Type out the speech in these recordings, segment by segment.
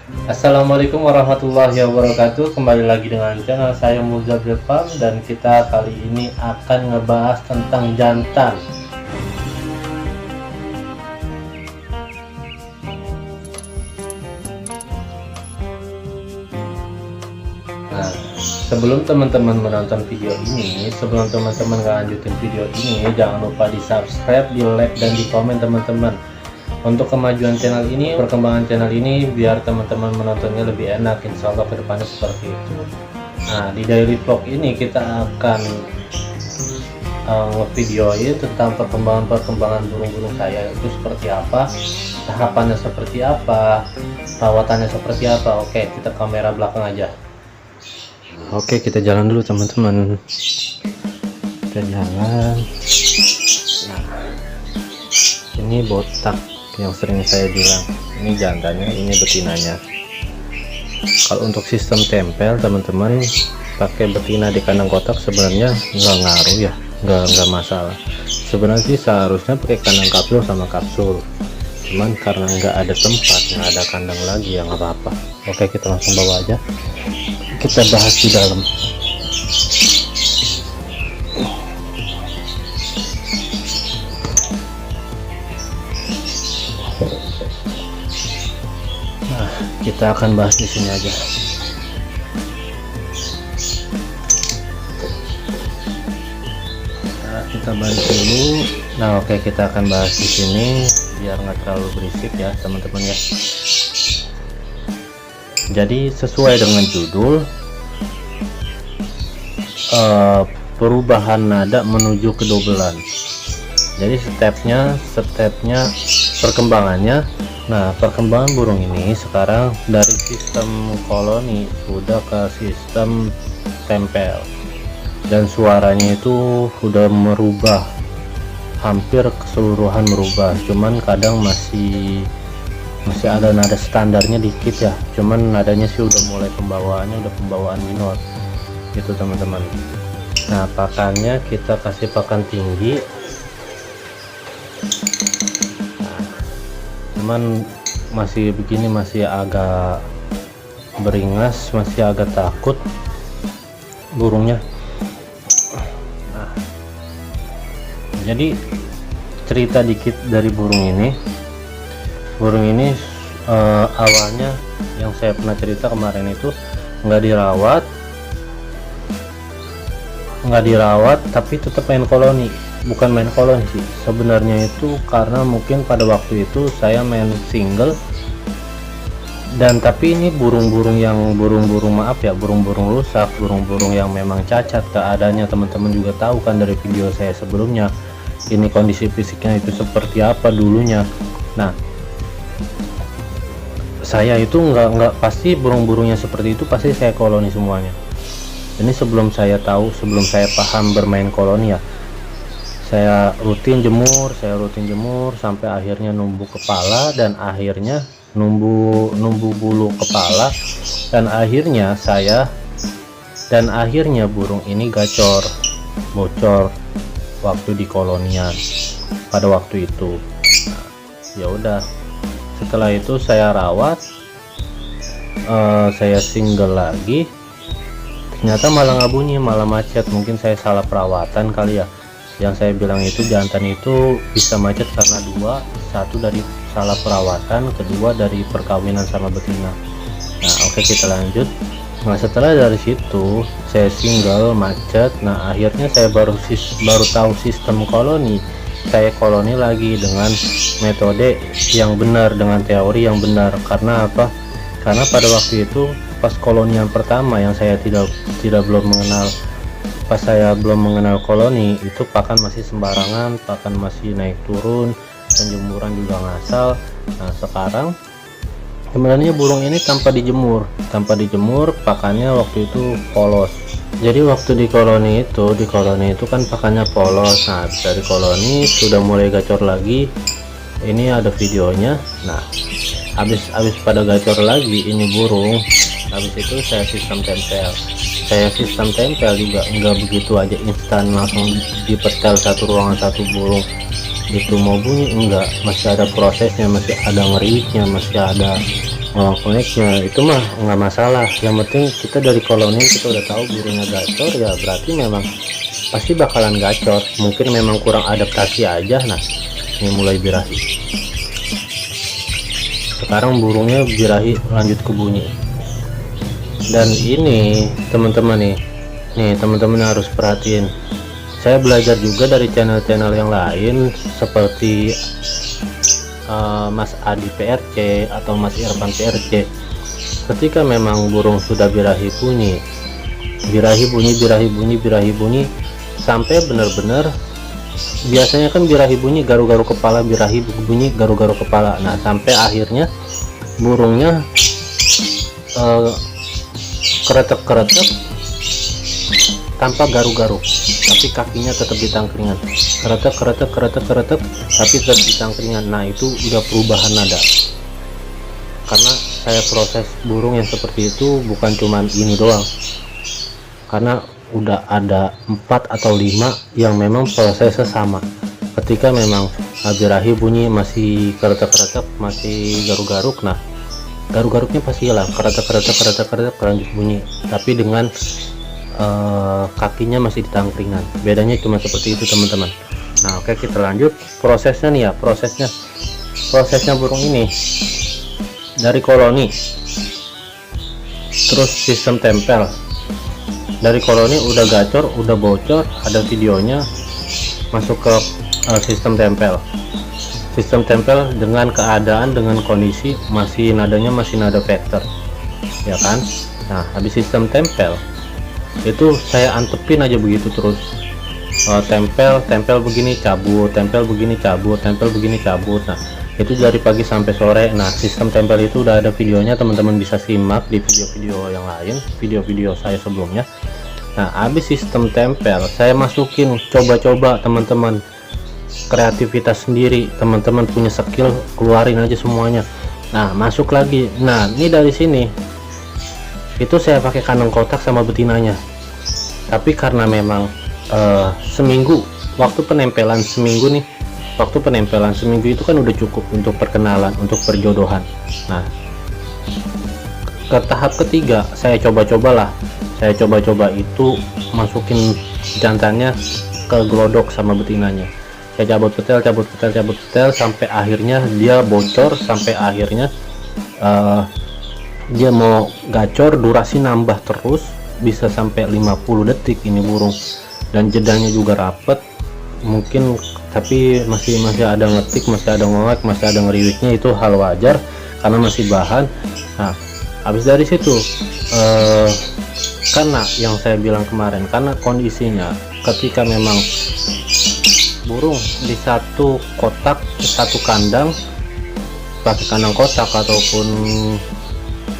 Assalamualaikum warahmatullahi wabarakatuh. Kembali lagi dengan channel saya Muzabil Farm, dan kita kali ini akan ngebahas tentang jantan. Nah, sebelum teman-teman menonton video ini, sebelum teman-teman lanjutin video ini, jangan lupa di subscribe, di like, dan di komen teman-teman, untuk kemajuan channel ini, perkembangan channel ini, biar teman-teman menontonnya lebih enak, insya Allah kedepannya seperti itu. Nah, di daily vlog ini kita akan ngevideoin tentang perkembangan burung-burung saya itu seperti apa, tahapannya seperti apa, perawatannya seperti apa. Oke, kita kamera belakang aja. Oke, kita jalan dulu teman-teman, kita jalan. Nah, ini botak yang sering saya bilang, ini jantannya, ini betinanya. Kalau untuk sistem tempel teman-teman, pakai betina di kandang kotak sebenarnya nggak ngaruh ya, nggak masalah sebenarnya sih. Seharusnya pakai kandang kapsul sama kapsul, cuman karena nggak ada tempat, nggak ada kandang lagi, ya nggak apa-apa. Oke, kita langsung bawa aja, kita bahas di dalam. Nah, kita akan bahas di sini aja. Nah, kita balik dulu. Nah, oke, kita akan bahas di sini biar nggak terlalu berisik ya teman-teman ya. Jadi sesuai dengan judul, perubahan nada menuju kedobelan. Jadi stepnya perkembangannya. Nah, perkembangan burung ini sekarang dari sistem koloni sudah ke sistem tempel, dan suaranya itu sudah merubah, hampir keseluruhan merubah. Cuman kadang masih ada nada standarnya dikit ya, cuman nadanya sih udah mulai pembawaannya udah pembawaan minor gitu teman-teman. Nah, pakannya kita kasih pakan tinggi. Cuman masih begini, masih agak beringas, masih agak takut burungnya. Nah, jadi cerita dikit dari burung ini. Awalnya yang saya pernah cerita kemarin itu nggak dirawat tapi tetap main koloni. Bukan main koloni sih sebenarnya, itu karena mungkin pada waktu itu saya main single, dan tapi ini burung-burung rusak, burung-burung yang memang cacat keadaannya. Teman-teman juga tahu kan dari video saya sebelumnya, ini kondisi fisiknya itu seperti apa dulunya. Nah, saya itu nggak pasti burung-burungnya seperti itu pasti saya koloni semuanya. Ini sebelum saya paham bermain koloni ya, saya rutin jemur sampai akhirnya numbuh kepala, dan akhirnya numbuh bulu kepala, dan akhirnya burung ini bocor waktu di kolonian pada waktu itu. Nah, ya udah, setelah itu saya rawat, saya single lagi, ternyata malah nggak bunyi, malah macet. Mungkin saya salah perawatan kali ya. Yang saya bilang itu jantan itu bisa macet karena satu dari salah perawatan, kedua dari perkawinan sama betina. Nah, oke, kita lanjut. Nah, setelah dari situ saya single macet. Nah, akhirnya saya baru tahu sistem koloni. Saya koloni lagi dengan metode yang benar, dengan teori yang benar. Karena apa? Karena pada waktu itu pas kolonian pertama yang saya pas saya belum mengenal koloni, itu pakan masih sembarangan, pakan masih naik turun, penjemuran juga ngasal. Nah, sekarang sebenarnya burung ini tanpa dijemur, pakannya waktu itu polos. Jadi waktu di koloni itu kan pakannya polos. Nah, dari koloni sudah mulai gacor lagi. Ini ada videonya. Nah, habis pada gacor lagi ini burung, habis itu saya sistem tempel juga enggak begitu aja instan langsung dipetel satu ruangan satu burung itu mau bunyi, enggak, masih ada prosesnya, masih ada ngeriknya, masih ada uang koneksnya itu mah nggak masalah, yang penting kita dari koloni kita udah tahu burungnya gacor, ya berarti memang pasti bakalan gacor. Mungkin memang kurang adaptasi aja. Nah ini mulai birahi, sekarang burungnya birahi lanjut ke bunyi. Dan ini teman-teman nih teman-teman harus perhatiin, saya belajar juga dari channel-channel yang lain seperti Mas Adi PRC atau Mas Irfan PRC. Ketika memang burung sudah birahi bunyi, birahi bunyi sampai benar-benar, biasanya kan birahi bunyi garu-garu kepala, birahi bunyi garu-garu kepala. Nah sampai akhirnya burungnya keretek-keretek tanpa garu-garu, tapi kakinya tetap di tangkringan, keretek tapi tetap di tangkringan. Nah itu udah perubahan nada, karena saya proses burung yang seperti itu bukan cuman ini doang, karena udah ada 4 atau 5 yang memang prosesnya sama. Ketika memang birahi bunyi masih keretek-keretek, masih garuk-garuk, nah garuk-garuknya pasti hilang, keretek lanjut bunyi, tapi dengan kakinya masih di tangkringan. Bedanya cuma seperti itu teman-teman. Nah oke, kita lanjut prosesnya nih ya. Prosesnya burung ini dari koloni, terus sistem tempel. Dari koloni udah gacor, udah bocor, ada videonya, masuk ke sistem tempel. Sistem tempel dengan keadaan, dengan kondisi masih nadanya masih nada vector, ya kan. Nah habis sistem tempel itu saya antepin aja begitu terus, tempel begini cabut, tempel begini cabut, tempel begini cabut. Nah itu dari pagi sampai sore. Nah sistem tempel itu udah ada videonya, teman-teman bisa simak di video-video yang lain, video-video saya sebelumnya. Nah habis sistem tempel saya masukin, coba-coba teman-teman, kreativitas sendiri, teman-teman punya skill, keluarin aja semuanya. Nah masuk lagi. Nah ini dari sini itu saya pakai kandang kotak sama betinanya, tapi karena memang seminggu waktu penempelan seminggu itu kan udah cukup untuk perkenalan, untuk perjodohan. Nah ke tahap ketiga saya coba-coba itu masukin jantannya ke glodok sama betinanya. Saya cabut petel sampai akhirnya dia bocor, sampai akhirnya dia mau gacor, durasi nambah terus bisa sampai 50 detik ini burung, dan jedanya juga rapet mungkin, tapi masih ada ngetik, masih ada ngowek, masih ada ngeriwiknya, itu hal wajar karena masih bahan. Nah habis dari situ karena yang saya bilang kemarin, karena kondisinya ketika memang burung di satu kotak, satu kandang, pakai kandang kotak ataupun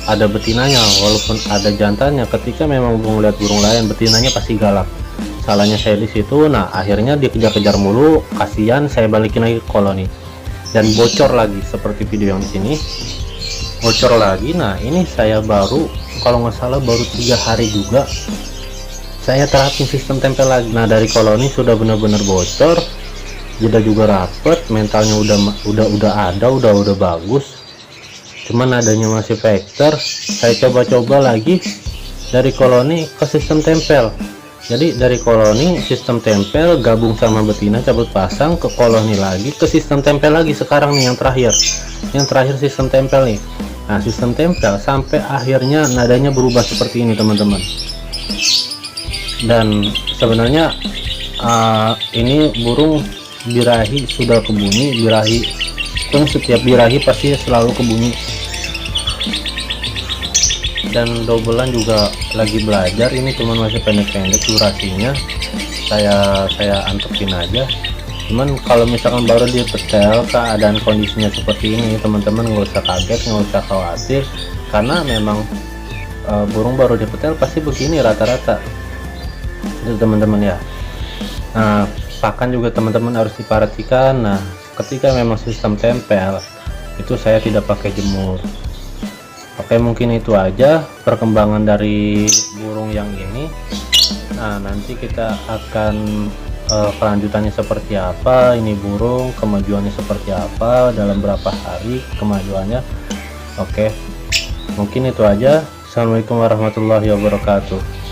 ada betinanya, walaupun ada jantannya, ketika memang burung lihat burung lain betinanya pasti galak. Salahnya saya di situ. Nah akhirnya dia kejar-kejar mulu, kasihan, saya balikin lagi ke koloni dan bocor lagi seperti video yang di sini, bocor lagi. Nah ini saya baru, kalau nggak salah baru 3 hari juga saya terapin sistem tempel lagi. Nah dari koloni sudah benar-benar bocor, jeda juga rapet, mentalnya udah bagus, cuman adanya masih vector. Saya coba-coba lagi dari koloni ke sistem tempel. Jadi dari koloni sistem tempel gabung sama betina cabut pasang, ke koloni lagi, ke sistem tempel lagi. Sekarang nih yang terakhir sistem tempel nih. Nah sistem tempel sampai akhirnya nadanya berubah seperti ini teman-teman. Dan sebenarnya ini burung birahi sudah kebunyi, birahi kan setiap birahi pasti selalu kebunyi. Dan dobelan juga lagi belajar, ini cuman masih pendek-pendek durasinya, saya antepin aja. Cuman kalau misalkan baru di petel, keadaan kondisinya seperti ini, teman-teman nggak usah kaget, nggak usah khawatir, karena memang burung baru di petel pasti begini rata-rata itu teman-teman ya. Nah pakan juga teman-teman harus diperhatikan. Nah ketika memang sistem tempel itu saya tidak pakai jemur. Oke, mungkin itu aja perkembangan dari burung yang ini. Nah nanti kita akan kelanjutannya seperti apa, ini burung kemajuannya seperti apa, dalam berapa hari kemajuannya. Oke, Mungkin itu aja. Assalamualaikum warahmatullahi wabarakatuh.